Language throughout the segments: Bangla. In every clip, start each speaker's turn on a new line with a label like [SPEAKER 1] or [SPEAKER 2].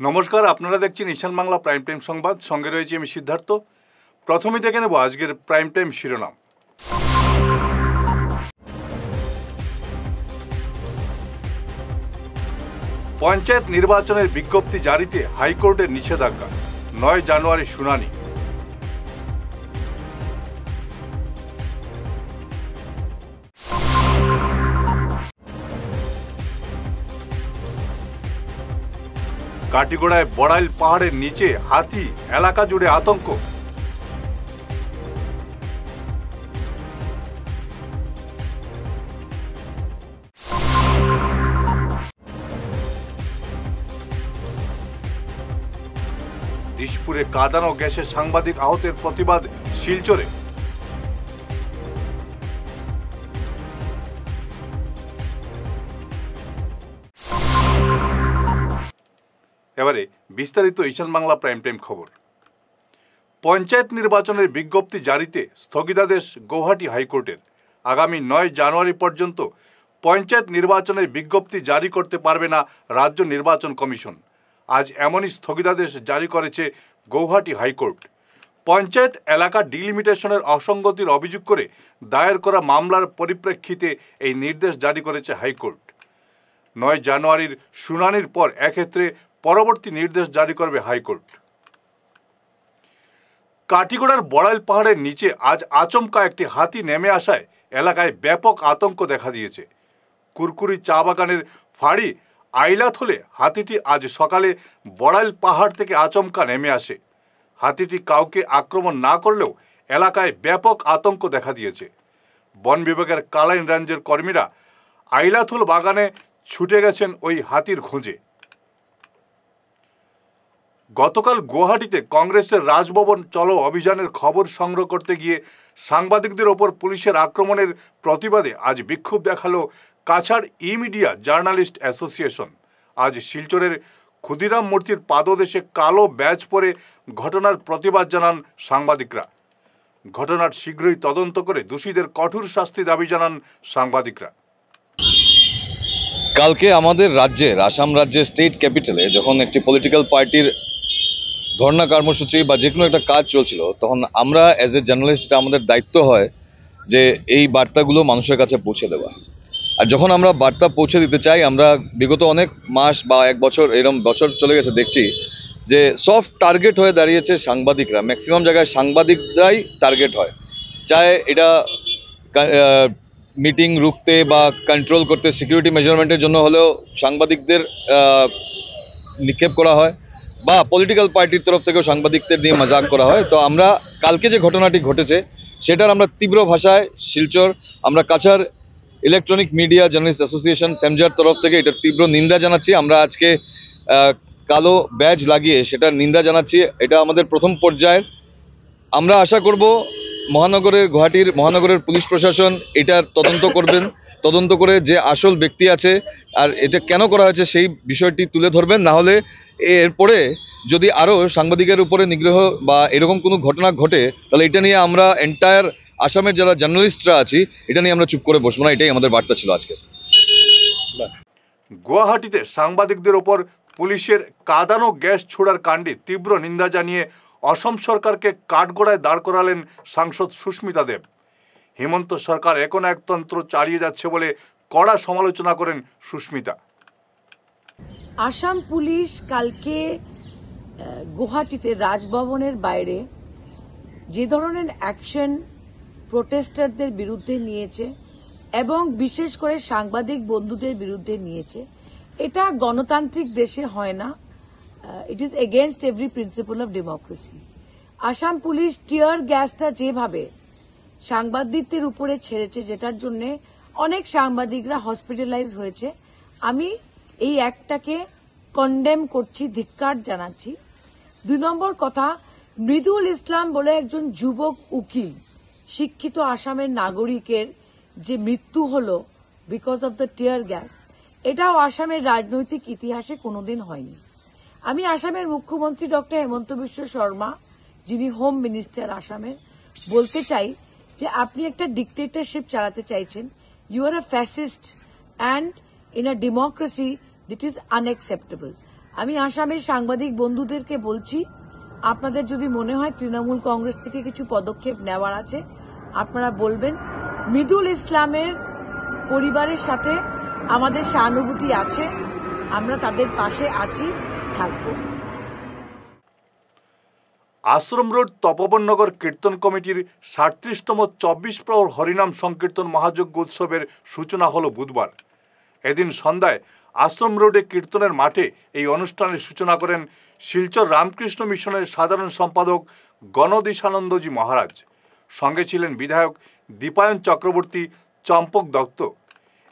[SPEAKER 1] নমস্কার, আপনারা দেখছেন ঈশান বাংলা প্রাইম টাইম সংবাদ। সঙ্গে রয়েছে আমি সিদ্ধার্থ। প্রথমে দেখে নেব আজকের প্রাইম টাইম শিরোনাম। পঞ্চায়েত নির্বাচনের বিজ্ঞপ্তি জারিতে হাইকোর্টের নিষেধাজ্ঞা, 9 জানুয়ারি শুনানি। কাটিগড়ায় বড়াইল পাহাড়ের নিচে হাতি, এলাকা জুড়ে আতঙ্ক। দিশপুরে কাঁদানো গ্যাসে সাংবাদিক আহতের প্রতিবাদ শিলচরে। এবারে বিস্তারিত ঈশান বাংলা প্রাইম টাইম খবর। পঞ্চায়েত নির্বাচনের বিজ্ঞপ্তি জারিতে স্থগিতাদেশ গৌহাটি হাইকোর্টের। আগামী 9 জানুয়ারি পর্যন্ত পঞ্চায়েত নির্বাচনের বিজ্ঞপ্তি জারি করতে পারবে না রাজ্য নির্বাচন কমিশন। আজ এমনই স্থগিতাদেশ জারি করেছে গৌহাটি হাইকোর্ট। পঞ্চায়েত এলাকা ডিলিমিটেশনের অসঙ্গতির অভিযোগ করে দায়ের করা মামলার পরিপ্রেক্ষিতে এই নির্দেশ জারি করেছে হাইকোর্ট। 9 জানুয়ারির শুনানির পর এক্ষেত্রে পরবর্তী নির্দেশ জারি করবে হাইকোর্ট। কাটিগড়ার বড়াইল পাহাড়ের নিচে আজ আচমকা একটি হাতি নেমে আসায় এলাকায় ব্যাপক আতঙ্ক দেখা দিয়েছে। কুরকুরি চা বাগানের ফাঁড়ি আইলাথলে হাতিটি আজ সকালে বড়াইল পাহাড় থেকে আচমকা নেমে আসে। হাতিটি কাউকে আক্রমণ না করলেও এলাকায় ব্যাপক আতঙ্ক দেখা দিয়েছে। বন বিভাগের কালাইন রেঞ্জের কর্মীরা আইলাথল বাগানে ছুটে গেছেন ওই হাতির খোঁজে। গতকাল গুয়াহাটিতে কংগ্রেসের রাজভবন চলো অভিযানের খবর সংগ্রহ করতে গিয়ে সাংবাদিকদের ওপর পুলিশের আক্রমণের প্রতিবাদে আজ বিক্ষোভ দেখালো কাছাড় ই মিডিয়া জার্নালিস্ট অ্যাসোসিয়েশন। আজ শিলচরের ক্ষুদিরাম মূর্তির পাদদেশে কালো ব্যাজ পরে ঘটনার প্রতিবাদ জানান সাংবাদিকরা। ঘটনার শীঘ্রই তদন্ত করে দোষীদের কঠোর শাস্তি দাবি জানান সাংবাদিকরা।
[SPEAKER 2] কালকে আমাদের রাজ্যের আসাম রাজ্যের স্টেট ক্যাপিটালে যখন একটি পলিটিক্যাল পার্টির ধর্ণা কর্মসূচি বা যে কোনো একটা কাজ চলছিল, তখন আমরা অ্যাজ এ জার্নালিস্ট আমাদের দায়িত্ব হয় যে এই বার্তাগুলো মানুষের কাছে পৌঁছে দেওয়া। আর যখন আমরা বার্তা পৌঁছে দিতে চাই, আমরা বিগত অনেক মাস বা 1 বছর এরকম বছর চলে গেছে, দেখছি যে সফট টার্গেট হয়ে দাঁড়িয়েছে সাংবাদিকরা। ম্যাক্সিমাম জায়গায় সাংবাদিকরাই টার্গেট হয়, চাই এটা মিটিং রুখতে বা কন্ট্রোল করতে, সিকিউরিটি মেজারমেন্টের জন্য হলেও সাংবাদিকদের নিক্ষেপ করা হয়, বা পলিটিক্যাল পার্টির তরফ থেকেও সাংবাদিকদের দিয়ে মজাক করা হয়। তো আমরা কালকে যে ঘটনাটি ঘটেছে সেটার আমরা তীব্র ভাষায় শিলচর আমরা Cachar electronic media journalist association সেমজার তরফ থেকে এটার তীব্র নিন্দা জানাচ্ছি। আমরা আজকে কালো ব্যাজ লাগিয়ে সেটার নিন্দা জানাচ্ছি। এটা আমাদের প্রথম পর্যায়ের। আমরা আশা করব গুয়াহাটির মহানগরের পুলিশ প্রশাসন এটার তদন্ত করবেন, তদন্ত করে যে আসল ব্যক্তি আছে আর এটা কেন করা হয়েছে সেই বিষয়টি তুলে ধরবেন। না হলে এরপরে যদি আরও সাংবাদিকের উপরে নিগ্রহ বা এরকম কোনো ঘটনা ঘটে, তাহলে এটা নিয়ে আমরা এন্টায়ার আসামের যারা জার্নালিস্টরা আছি এটা নিয়ে আমরা চুপ করে বসবো না। এটাই আমাদের বার্তা ছিল আজকে।
[SPEAKER 1] গুয়াহাটিতে সাংবাদিকদের ওপর পুলিশের কাঁদানো গ্যাস ছোড়ার কাণ্ডে তীব্র নিন্দা জানিয়ে অসম সরকারকে কাঠগড়ায় দাঁড় করালেন সাংসদ সুস্মিতা দেব। হেমন্ত সরকার এখন একতন্ত্র চালিয়ে যাচ্ছে বলে কড়া সমালোচনা করেন সুস্মিতা।
[SPEAKER 3] আসাম পুলিশ কালকে গুয়াহাটিতে রাজভবনের বাইরে যে ধরনের অ্যাকশন প্রোটেস্টারদের বিরুদ্ধে নিয়েছে এবং বিশেষ করে সাংবাদিক বন্ধুদের বিরুদ্ধে নিয়েছে, এটা গণতান্ত্রিক দেশে হয় না। It is against every principle of democracy. Assam police tear গ্যাসটা যেভাবে সাংবাদিকদের উপরে ছেড়েছে, যেটার জন্য অনেক সাংবাদিকরা হসপিটালাইজ হয়েছে, আমি এই অ্যাক্টটাকে কন্ডেম করছি, ধিক্কার জানাচ্ছি। 2 নম্বর কথা, মৃদুল ইসলাম বলে একজন যুবক উকিল, শিক্ষিত আসামের নাগরিকের যে মৃত্যু হলো because of the tear gas, এটাও আসামের রাজনৈতিক ইতিহাসে কোনোদিন হয়নি। আমি আসামের মুখ্যমন্ত্রী ডক্টর হেমন্ত বিশ্ব শর্মা, যিনি হোম মিনিস্টার আসামের, বলতে চাই যে আপনি একটা ডিক্টেটরশিপ চালাতে চাইছেন। You are a fascist and in a democracy this is unacceptable. আমি আসামের সাংবাদিক বন্ধুদেরকে বলছি, আপনাদের যদি মনে হয় তৃণমূল কংগ্রেস থেকে কিছু পদক্ষেপ নেওয়ার আছে, আপনারা বলবেন। মৃদুল ইসলামের পরিবারের সাথে আমাদের সহানুভূতি আছে, আমরা তাদের পাশে আছি, থাকব।
[SPEAKER 1] আশ্রম রোড তপবননগর কীর্তন কমিটির 37তম 24 প্রহর হরিনাম সংকীর্তন মহাযজ্ঞ উৎসবের সূচনা হল বুধবার। এদিন সন্ধ্যায় আশ্রম রোডে কীর্তনের মাঠে এই অনুষ্ঠানের সূচনা করেন শিলচর রামকৃষ্ণ মিশনের সাধারণ সম্পাদক গণদেশানন্দজি মহারাজ। সঙ্গে ছিলেন বিধায়ক দীপায়ন চক্রবর্তী, চম্পক দত্ত।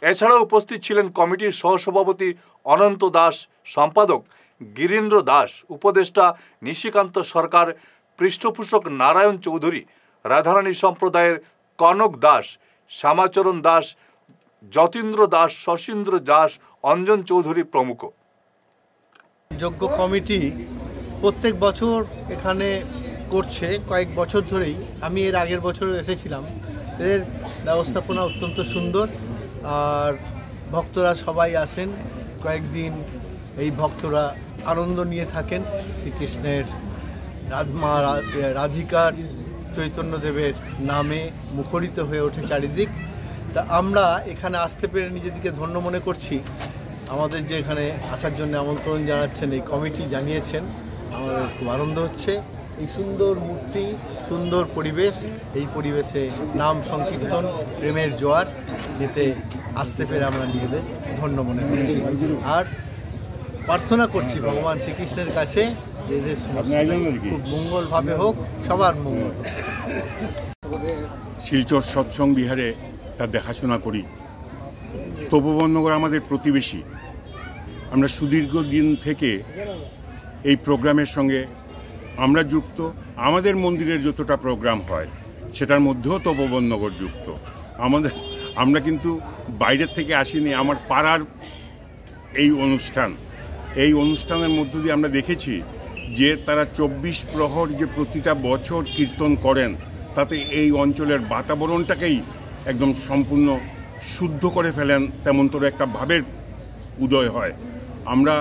[SPEAKER 1] এছাড়াও উপস্থিত ছিলেন কমিটির সহসভাপতি অনন্ত দাস, সম্পাদক গিরীন্দ্র দাস, উপদেষ্টা নিশিকান্ত সরকার, পৃষ্ঠপোষক নারায়ণ চৌধুরী, রাধারানী সম্প্রদায়ের কনক দাস, শ্যামাচরণ দাস, যতীন্দ্র দাস, শশীন্দ্র দাস, অঞ্জন চৌধুরী প্রমুখ।
[SPEAKER 4] যজ্ঞ কমিটি প্রত্যেক বছর এখানে করছে, কয়েক বছর ধরেই। আমি এর আগের বছরও এসেছিলাম। এদের ব্যবস্থাপনা অত্যন্ত সুন্দর, আর ভক্তরা সবাই আসেন। কয়েকদিন এই ভক্তরা আনন্দ নিয়ে থাকেন। শ্রীকৃষ্ণের মা রাধিকার, চৈতন্যদেবের নামে মুখরিত হয়ে ওঠে চারিদিক। তা আমরা এখানে আসতে পেরে নিজেদেরকে ধন্য মনে করছি। আমাদের যে এখানে আসার জন্য আমন্ত্রণ জানাচ্ছেন এই কমিটি জানিয়েছেন, আমাদের খুব আনন্দ হচ্ছে। এই সুন্দর মূর্তি, সুন্দর পরিবেশ, এই পরিবেশে নাম সংকীর্তন, প্রেমের জোয়ার যেতে আসতে পেরে আমরা নিজেদের ধন্য মনে করছি। আর প্রার্থনা করছি ভগবান শ্রীকৃষ্ণের কাছে যে এদের খুব মঙ্গলভাবে হোক, সবার মঙ্গল।
[SPEAKER 5] শিলচর সৎসং বিহারে তার দেখাশোনা করি। তপবননগর আমাদের প্রতিবেশী। আমরা সুদীর্ঘ দিন থেকে এই প্রোগ্রামের সঙ্গে আমরা যুক্ত। আমাদের মন্দিরের যতটা প্রোগ্রাম হয় সেটার মধ্যেও তপবননগর যুক্ত। আমরা কিন্তু বাইরের থেকে আসিনি। আমার পাড়ার এই অনুষ্ঠানের মধ্য দিয়ে আমরা দেখেছি যে তারা 24 প্রহর যে প্রতিটা বছর কীর্তন করেন, তাতে এই অঞ্চলের বাতাবরণটাকেই একদম সম্পূর্ণ শুদ্ধ করে ফেলেন, তেমন তোর একটা ভাবের উদয় হয়। আমরা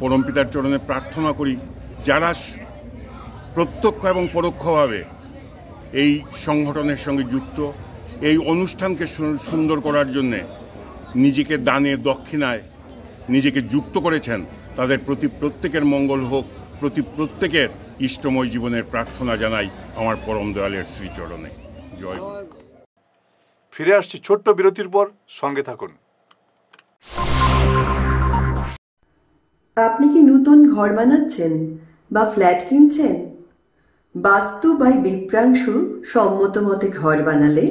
[SPEAKER 5] পরমপিতার চরণে প্রার্থনা করি যারা প্রত্যক্ষ এবং পরোক্ষভাবে এই সংগঠনের সঙ্গে যুক্ত, এই অনুষ্ঠানকে সুন্দর করার জন্যে নিজেকে দানে দক্ষিণায় নিজেকে যুক্ত করেছেন, তাদের প্রতি প্রত্যেকের মঙ্গল হোক, প্রত্যেকের ইষ্টময় জীবনের প্রার্থনা জানাই আমার পরম দয়ালের শ্রীচরণে। জয়।
[SPEAKER 1] ফিরে আসছি ছোট্ট বিরতির পর, সঙ্গে থাকুন।
[SPEAKER 6] আপনি কি নতুন ঘর বানাচ্ছেন বা ফ্ল্যাট কিনছেন? বাস্তু বাই বিপ্রাংশু সম্মত মতে ঘর বানালে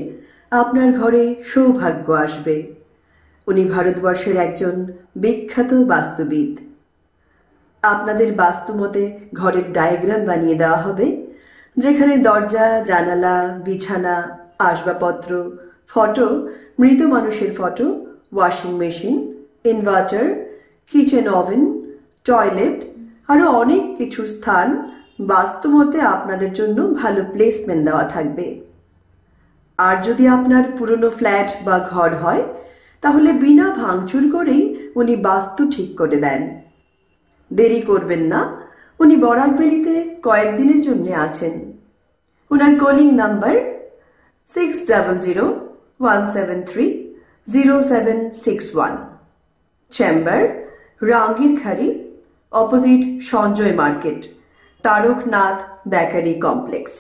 [SPEAKER 6] আপনার ঘরে সৌভাগ্য আসবে। উনি ভারতবর্ষের একজন বিখ্যাত বাস্তুবিদ। আপনাদের বাস্তু মতে ঘরের ডায়াগ্রাম বানিয়ে দেওয়া হবে, যেখানে দরজা, জানালা, বিছানা, আসবাবপত্র, ফটো, মৃত মানুষের photo, washing machine, inverter, kitchen oven, toilet আরও অনেক কিছু স্থান বাস্তুমতে আপনাদের জন্য ভালো প্লেসমেন্ট দেওয়া থাকবে। আর যদি আপনার পুরনো ফ্ল্যাট বা ঘর হয়, তাহলে বিনা ভাঙচুর করেই উনি বাস্তু ঠিক করে দেন। দেরি করবেন না, উনি বরাকবেলিতে কয়েকদিনের জন্য আছেন। ওনার calling number 6001730761। Chamber Rangirkhari, opposite Sanjay market, Taraknath bakery complex.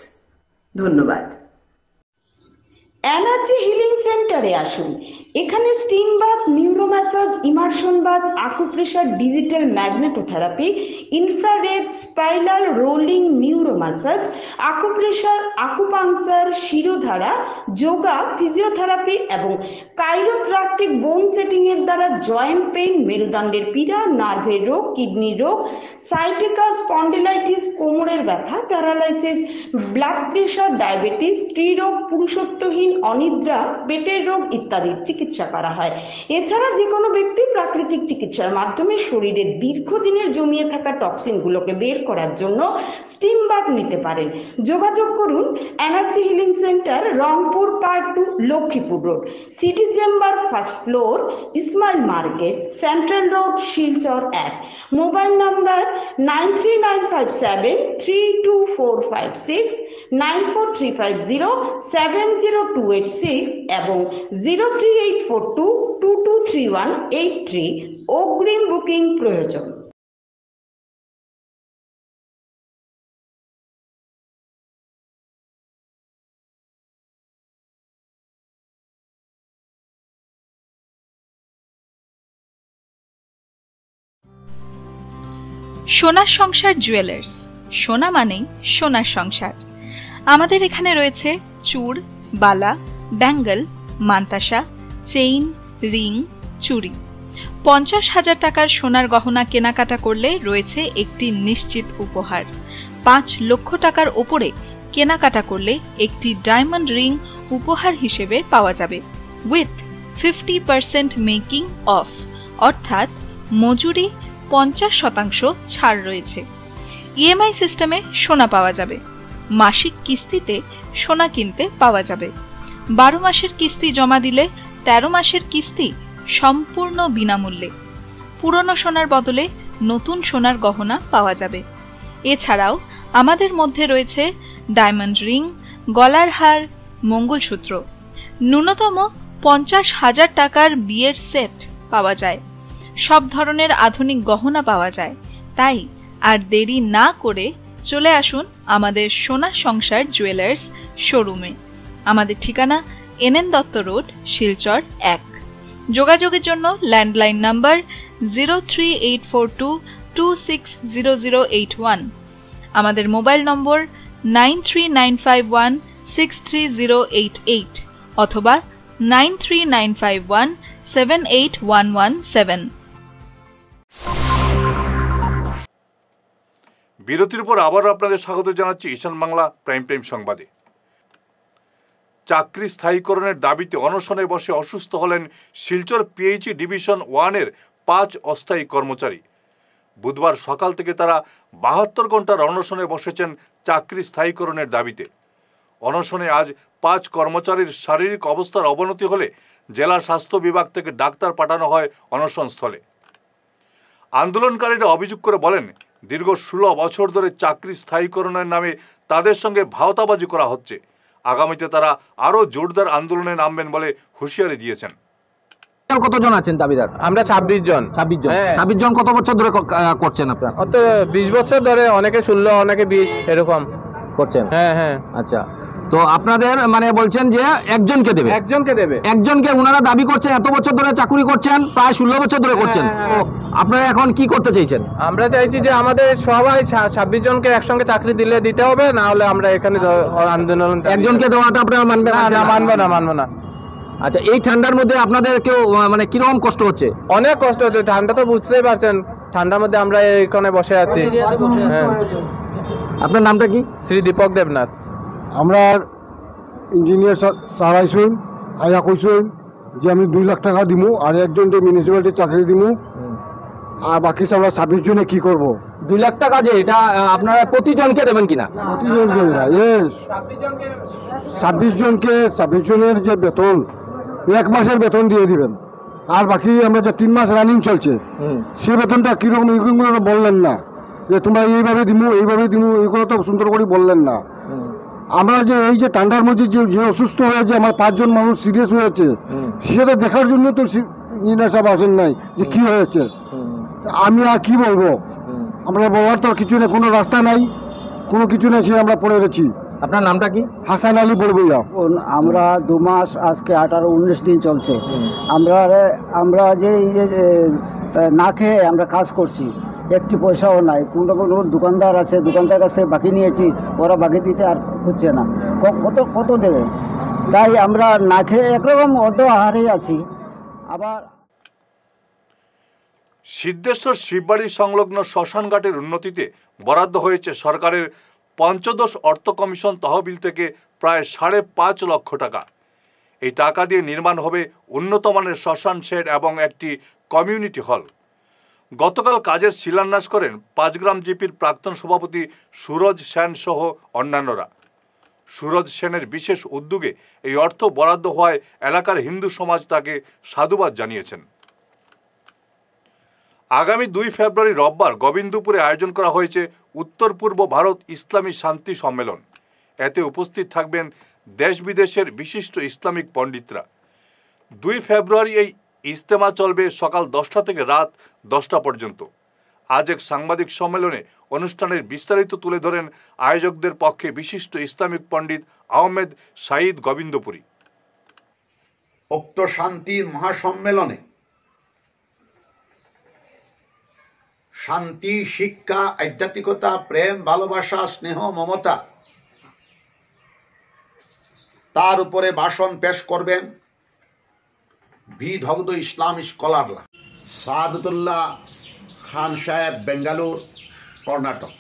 [SPEAKER 6] ধন্যবাদ।
[SPEAKER 7] এনার্জি হিলিং সেন্টারে আসুন। এখানে steam bath, neuro massage, immersion bath, acupressure, digital magnetotherapy, infrared, spiral rolling neuro massage, acupressure, acupuncture, shirodhara, yoga, physiotherapy এবং কাইরোপ্র্যাকটিক বোন সেটিং এর দ্বারা জয়েন্ট পেইন, মেরুদণ্ডের পীড়া, নার্ভের রোগ, কিডনি রোগ, সাইটিকা, স্পন্ডিলাইটিস, কোমরের ব্যথা, প্যারালাইসিস, ব্লাড প্রেশার, ডায়াবেটিস, স্ত্রীরোগ, পুরুষত্বহীন, অনিদ্রা, পেটের রোগ ইত্যাদি চিকিৎসা করা হয়। এছাড়া যে কোনো ব্যক্তি প্রাকৃতিক চিকিৎসার মাধ্যমে শরীরের দীর্ঘদিনের জমিয়ে থাকা টক্সিনগুলোকে বের করার জন্য স্টিম বাথ নিতে পারেন। যোগাযোগ করুন energy healing centre, Rangpur part 2, Lakshmipur road, city chamber, first floor, Ismail market, central road, Silchar 1। Mobile number 9395732456, 9435070286 এবং 03842223183। অগ্রিম বুকিং প্রয়োজন।
[SPEAKER 8] সোনার সংসার জুয়েলার্স, সোনা মানেই সোনার সংসার। আমাদের এখানে রয়েছে চূড়, বালা, ব্যাঙ্গল, মান্তাসা, চেইন, রিং, চুড়ি। 50,000 টাকার সোনার গহনা কেনাকাটা করলে রয়েছে একটি নিশ্চিত উপহার। 5 লক্ষ টাকার ওপরে কেনাকাটা করলে একটি ডায়মন্ড রিং উপহার হিসেবে পাওয়া যাবে উইথ 50% মেকিং অফ, অর্থাৎ মজুরি 50% ছাড় রয়েছে। ইএমআই সিস্টেমে সোনা পাওয়া যাবে। মাসিক কিস্তিতে সোনা কিনতে পাওয়া যাবে। 12 মাসের কিস্তি জমা দিলে 13 মাসের কিস্তি সম্পূর্ণ বিনামূল্যে। পুরনো সোনার বদলে নতুন সোনার গহনা পাওয়া যাবে। এছাড়াও আমাদের মধ্যে রয়েছে ডায়মন্ড রিং, গলার হার, মঙ্গলসূত্র। ন্যূনতম 50,000 টাকার বিয়ের সেট পাওয়া যায়। সব ধরনের আধুনিক গহনা পাওয়া যায়। তাই আর দেরি না করে চলে আসুন আমাদের সোনা সংসার জুয়েলার্স শোরুমে। আমাদের ঠিকানা NN দত্ত রোড, শিলচর 1। যোগাযোগের জন্য ল্যান্ডলাইন নাম্বার 03842260081, আমাদের মোবাইল নম্বর 9395163088 অথবা 9395178117।
[SPEAKER 1] বিরতির পর আবারও আপনাদের স্বাগত জানাচ্ছি ঈশান বাংলা প্রাইম টাইম সংবাদে। চাকরি স্থায়ীকরণের দাবিতে অনশনে বসে অসুস্থ হলেন শিলচর PHE ডিভিশন 1-এর 5 অস্থায়ী কর্মচারী। বুধবার সকাল থেকে তারা 72 ঘন্টার অনশনে বসেছেন চাকরি স্থায়ীকরণের দাবিতে। অনশনে আজ 5 কর্মচারীর শারীরিক অবস্থার অবনতি হলে জেলা স্বাস্থ্য বিভাগ থেকে ডাক্তার পাঠানো হয় অনশনস্থলে। আন্দোলনকারীরা অভিযোগ করে বলেন, দীর্ঘ 16 বছর ধরে চাকরি স্থায়ীকরণের নামে তাদের সঙ্গে ভাওতাবাজি করা হচ্ছে। আগামীতে তারা আরও জোরদার আন্দোলনে নামবেন বলে হুঁশিয়ারি দিয়েছেন।
[SPEAKER 9] কতজন আছেন দাবিদার?
[SPEAKER 10] আমরা 26 জন।
[SPEAKER 9] 26 জন কত বছর ধরে করছেন আপনারা?
[SPEAKER 10] অত 20 বছর ধরে, অনেকে 16, অনেকে 20 এরকম
[SPEAKER 9] করছেন।
[SPEAKER 10] হ্যাঁ।
[SPEAKER 9] আচ্ছা, তো আপনাদের মানে বলছেন যে একজনকে দেবে? একজনকে ওনারা দাবি করছেন। এত বছর ধরে চাকরি করছেন, প্রায় 16 বছর ধরে করছেন। আপনারা এখন কি করতে চাইছেন?
[SPEAKER 10] আমরা চাইছি যে আমাদের সবাই 26 জনকে একসঙ্গে চাকরি দিতে হবে, না হলে আমরা এখানে আন্দোলন।
[SPEAKER 9] একজনকে দেওয়াটা আপনারা মানবেন না?
[SPEAKER 10] মানবো না।
[SPEAKER 9] আচ্ছা, এই ঠান্ডার মধ্যে আপনাদের কেউ মানে কিরকম কষ্ট হচ্ছে?
[SPEAKER 10] অনেক কষ্ট হচ্ছে। ঠান্ডা তো বুঝতেই পারছেন, ঠান্ডার মধ্যে আমরা এখানে বসে আছি। হ্যাঁ।
[SPEAKER 9] আপনার নামটা কি?
[SPEAKER 10] শ্রী দীপক দেবনাথ।
[SPEAKER 11] আমরা ইঞ্জিনিয়ার সারাইছুন, আয়া কইছুন যে আমি 2 লাখ টাকা দিমু, আর একজনকে মিউনিসিপ্যালিটি চাকরি দিমু, আর বাকি আমরা 26 জনে কি করব?
[SPEAKER 9] 2 লাখ টাকা যে এটা আপনারা প্রতিজনকে দেবেন কিনা?
[SPEAKER 11] প্রতিজনকে না, 26 জনের যে বেতন, 1 মাসের বেতন দিয়ে দিবেন, আর বাকি আমরা যে 3 মাস রানিং চলছে সে বেতনটা কিরকম এইগুলো বললেন না, যে তোমরা এইভাবে দিমু এইগুলো তো সুন্দর করে বললেন না। আমরা যে এই যে ঠান্ডার মধ্যে যে অসুস্থ হয়েছে, আমার 5 জন মানুষ সিরিয়াস হয়েছে, সেটা দেখার জন্য তো ইঞ্জিনিয়ার সাহেব আসেন নাই যে কি হয়েছে। আমি আর কি বলবো, আমরা বলার তো কিছু নেই, কোনো রাস্তা নাই, কোনো কিছু নেই, সে আমরা পড়ে গেছি।
[SPEAKER 9] আপনার নামটা কি?
[SPEAKER 11] হাসান আলী বড়বইয়া।
[SPEAKER 12] আমরা 2 মাস, আজকে 18-19 দিন চলছে। আমরা যে না খেয়ে আমরা কাজ করছি, একটি পয়সাও নাই। কোনো দোকানদার আছে, দোকানদার কাছ থেকে বাকি নিয়েছি, ওরা বাকি দিতে আর খুঁজছে না, কত দেবে। তাই আমরা না খেয়ে একরকম অর্ধ আহারেই আছি। আবার
[SPEAKER 1] সিদ্ধেশ্বর শিববাড়ি সংলগ্ন শ্মশানঘাটের উন্নতিতে বরাদ্দ হয়েছে সরকারের পঞ্চদশ অর্থ কমিশন তহবিল থেকে প্রায় 5.5 লক্ষ টাকা। এই টাকা দিয়ে নির্মাণ হবে উন্নত মানের শ্মশান শেড এবং একটি কমিউনিটি হল। গতকাল কাজের শিলান্যাস করেন পাঁচগ্রাম জিপির প্রাক্তন সভাপতি সুরজ সেন সহ অন্যান্যরা। সুরজ সেনের বিশেষ উদ্যোগে এই অর্থ বরাদ্দ হওয়ায় এলাকার হিন্দু সমাজ তাকে সাধুবাদ জানিয়েছেন। আগামী 2 ফেব্রুয়ারি রোববার গোবিন্দপুরে আয়োজন করা হয়েছে উত্তর পূর্ব ভারত ইসলামী শান্তি সম্মেলন। এতে উপস্থিত থাকবেন দেশ বিদেশের বিশিষ্ট ইসলামিক পণ্ডিতরা। 2 ফেব্রুয়ারি এই ইজতেমা চলবে সকাল 10টা থেকে রাত 10টা পর্যন্ত। আজ এক সাংবাদিক সম্মেলনে অনুষ্ঠানের বিস্তারিত তুলে ধরেন আয়োজকদের পক্ষে বিশিষ্ট ইসলামিক পণ্ডিত আহমেদ সাঈদ গোবিন্দপুরী।
[SPEAKER 13] উক্ত শান্তির মহাসম্মেলনে শান্তি, শিক্ষা, আধ্যাত্মিকতা, প্রেম, ভালোবাসা, স্নেহ, মমতা তার উপরে ভাষণ পেশ করবেন বিদগ্ধ ইসলাম স্কলাররা। সাদতুল্লাহ খান সাহেব, বেঙ্গালুর, কর্ণাটক,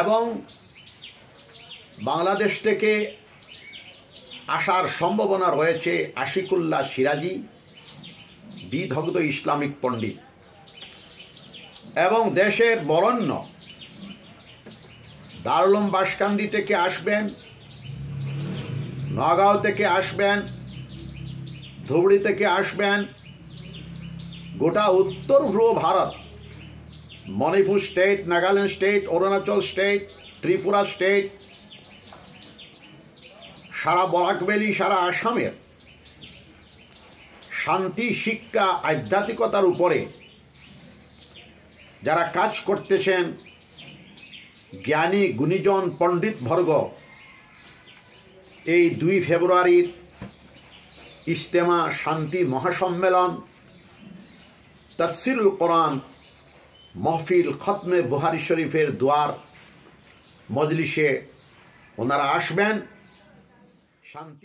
[SPEAKER 13] এবং বাংলাদেশ থেকে আসার সম্ভাবনা রয়েছে আশিকুল্লাহ সিরাজি, বিদগ্ধ ইসলামিক পণ্ডিত, এবং দেশের বরেণ্য দারুল উলুম বাঁশকান্দি থেকে আসবেন, নগাঁও থেকে আসবেন, ধুবড়ি থেকে আসবেন, গোটা উত্তর পূর্ব Bharat, Manipur state, Nagaland state, Arunachal state, Tripura state, সারা বরাক ভ্যালি, সারা আসামের শান্তি, শিক্ষা, আধ্যাত্মিকতার উপরে যারা কাজ করতেছেন জ্ঞানী গুণীজন পণ্ডিত বর্গ এই 2 ফেব্রুয়ারির ইজতেমা, শান্তি মহাসম্মেলন, তাফসিরুল কোরআন মাহফিল, খতমে বুখারী শরীফের দোয়ার মজলিসে ওনারা আসবেন। শান্তি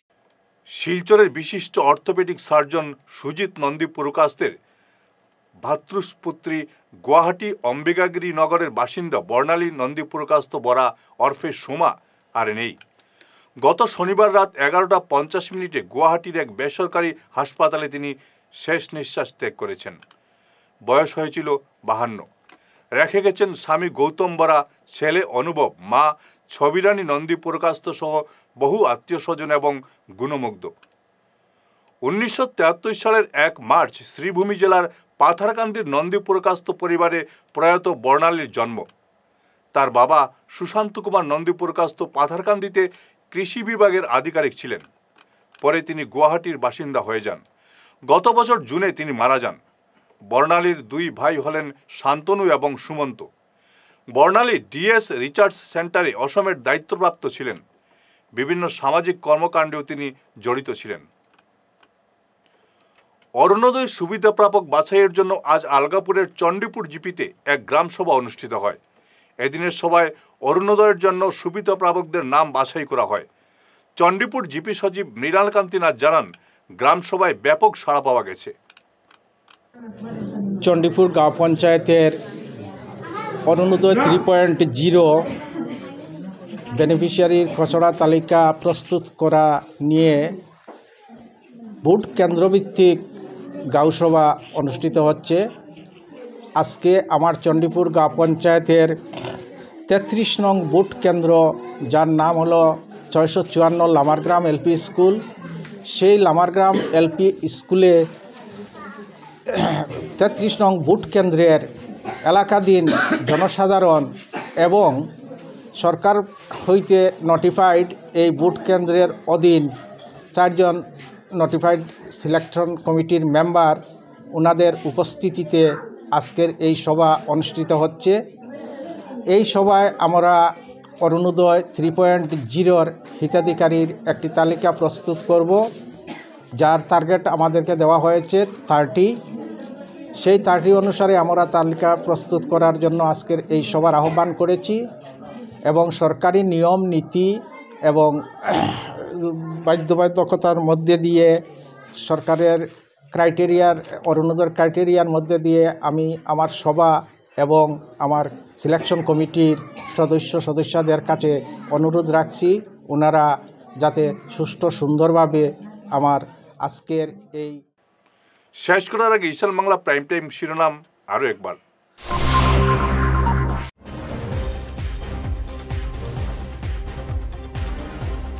[SPEAKER 1] শিলচরের বিশিষ্ট অর্থোপেডিক সার্জন সুজিত নন্দী পুরকাস্তের ভাতৃস্পুত্রী গুয়াহাটি অম্বিকাগিরি নগরের বাসিন্দা বর্ণালী নন্দী পুরকাস্ত বরা ওরফে সুমা আর নেই। গত শনিবার রাত 11টা 50 গুয়াহাটির এক বেসরকারি হাসপাতালে তিনি শেষ নিঃশ্বাস ত্যাগ করেছেন। বয়স হয়েছিল 52। রেখে গেছেন স্বামী গৌতম বরা, ছেলে অনুভব, মা ছবিরানী নন্দী পুরকাস্ত সহ বহু আত্মীয় স্বজন এবং গুণমুগ্ধ। 1973 সালের 1 মার্চ শ্রীভূমি জেলার পাথারকান্দির নন্দী পুরকাস্ত পরিবারে প্রয়াত বর্ণালীর জন্ম। তার বাবা সুশান্ত কুমার নন্দী পুরকাস্ত পাথারকান্দিতে কৃষি বিভাগের আধিকারিক ছিলেন। পরে তিনি গুয়াহাটির বাসিন্দা হয়ে যান। গত বছর জুনে তিনি মারা যান। বর্ণালীর 2 ভাই হলেন শান্তনু এবং সুমন্ত। বর্ণালী ডিএস রিসার্চ সেন্টারে অসমের দায়িত্বপ্রাপ্ত ছিলেন। বিভিন্ন সামাজিক কর্মকাণ্ডেও তিনি জড়িত ছিলেন। অরুণোদয় সুবিধা প্রাপক বাছাইয়ের জন্য আজ আলগাপুরের চণ্ডীপুর জিপিতে এক গ্রাম সভা অনুষ্ঠিত হয়। এদিনের সভায় অরুণোদয়ের জন্য সুবিধা প্রাপকদের নাম বাছাই করা হয়। চণ্ডীপুর জিপি সচিব মৃণালকান্তি নাথ জানান, গ্রাম সভায় ব্যাপক সাড়া পাওয়া গেছে।
[SPEAKER 14] চণ্ডীপুর গাঁও পঞ্চায়েতের অরুণোদয় 3.0 বেনিফিশিয়ারির খসড়া তালিকা প্রস্তুত করা নিয়ে ভোট কেন্দ্রভিত্তিক গাঁওসভা অনুষ্ঠিত হচ্ছে। আজকে আমার চণ্ডীপুর গাঁও পঞ্চায়েতের 33 নং ভোট কেন্দ্র, যার নাম হলো 654 লামারগ্রাম এলপি স্কুল, সেই লামারগ্রাম এলপি স্কুলে 33 নং ভোট কেন্দ্রের এলাকাধীন জনসাধারণ এবং সরকার হইতে নোটিফাইড এই ভোট কেন্দ্রের অধীন 4 জন নোটিফাইড সিলেকশন কমিটির মেম্বার, ওনাদের উপস্থিতিতে আজকের এই সভা অনুষ্ঠিত হচ্ছে। এই সভায় আমরা অরুণোদয় 3.0 হিতাধিকারীর একটি তালিকা প্রস্তুত করব, যার টার্গেট আমাদেরকে দেওয়া হয়েছে 30। সেই 30 অনুসারে আমরা তালিকা প্রস্তুত করার জন্য আজকের এই সভার আহ্বান করেছি এবং সরকারি নিয়ম নীতি এবং বাধ্যবাধকতার মধ্যে দিয়ে সরকারের ক্রাইটেরিয়ার, অরুণোদয়ের ক্রাইটেরিয়ার মধ্যে দিয়ে আমি আমার সভা এবং আমার সিলেকশন কমিটির সদস্যদের কাছে অনুরোধ রাখছি, ওনারা যাতে সুষ্ঠু সুন্দরভাবে আমার আজকের এই
[SPEAKER 1] শেষ করার আগে ঈশান বাংলা প্রাইম টাইম শিরোনাম আরও একবার।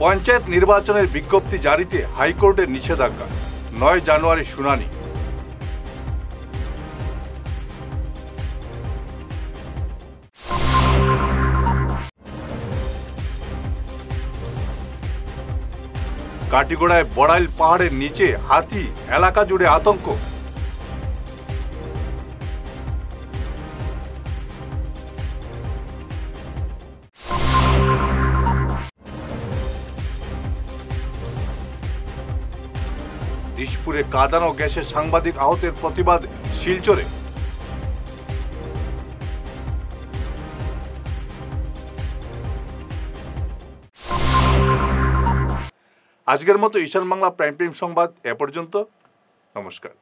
[SPEAKER 1] পঞ্চায়েত নির্বাচনের বিজ্ঞপ্তি জারিতে হাইকোর্টের নিষেধাজ্ঞা, 9 জানুয়ারি শুনানি। কাটিগড়ায় বড়াইল পাহাড়ের নিচে হাতি, এলাকা জুড়ে আতঙ্ক। দিশপুরে কাঁদানো গ্যাসে সাংবাদিক আহতের প্রতিবাদ শিলচরে। আজকের মতো ঈশান বাংলা প্রাইম টাইম সংবাদ এ পর্যন্ত। নমস্কার।